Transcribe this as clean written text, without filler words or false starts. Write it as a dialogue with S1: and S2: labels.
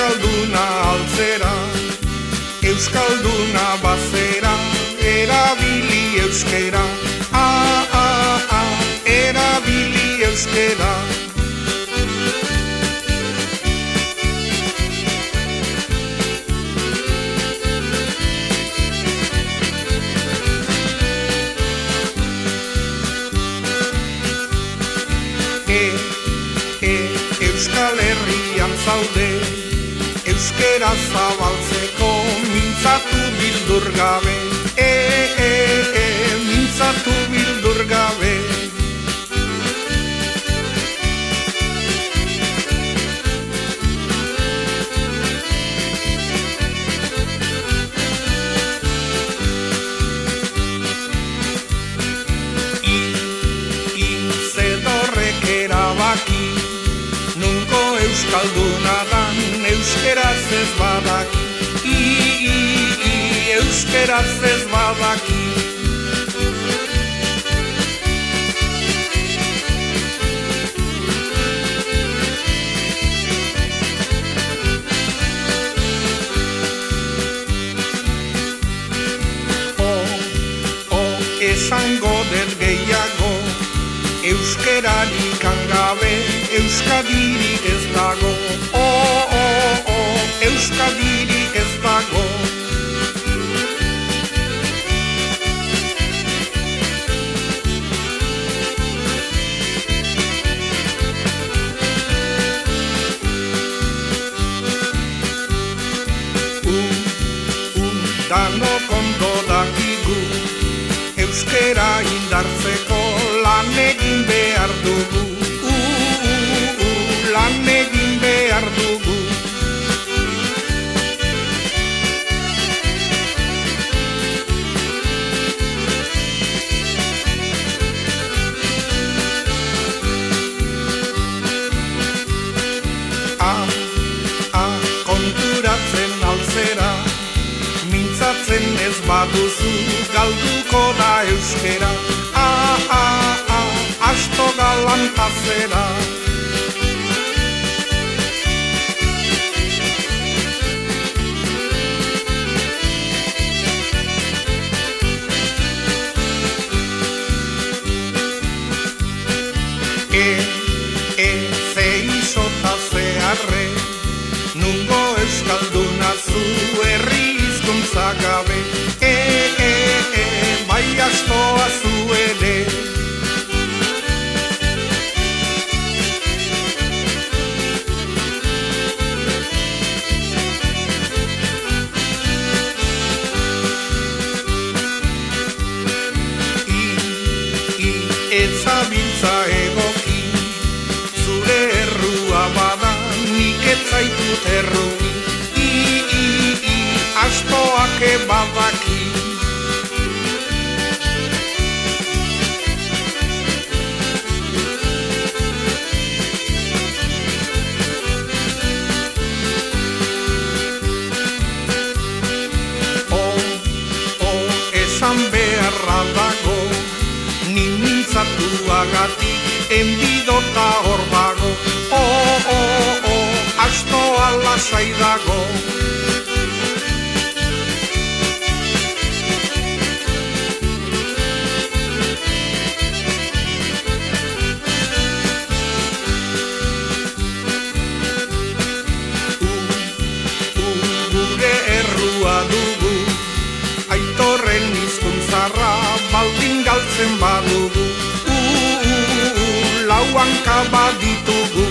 S1: Euskalduna altzera, Euskalduna bazera, erabili euskera, erabili euskera. Euskal Herrian zaude, euskera zabaltzeko mintzatu bildur gabe, mintzatu bildur gabe. Izedorrek erabaki, nunko euskalduna dan, euskeraz ez badaki, euskeraz ez badaki. Esango dut gehiago, euskerarik gabe, euskadirik ez dago, euskadirik ez dago. Danok ondo dakigu, euskera indartzeko lan egin behar dugu, lan egin behar dugu. Konturatzen altzera, mintzatzen ez baduzu, galduko da euskera, asto galantazera. Ze izota zeharre, nungo euskalduna zu herri hizkuntza gabe, bai astoa zu ere. Etzabiltza egoki, zure errua bada, nik etzaitut errugi, astoak badaki. Esan beharra dago, ni mintzatuagatik, enbidota hor dago, astoa lasai dago. Gure errua dugu, aitorren hizkuntzarra baldin galtzen badugu, lau hanka baditugu.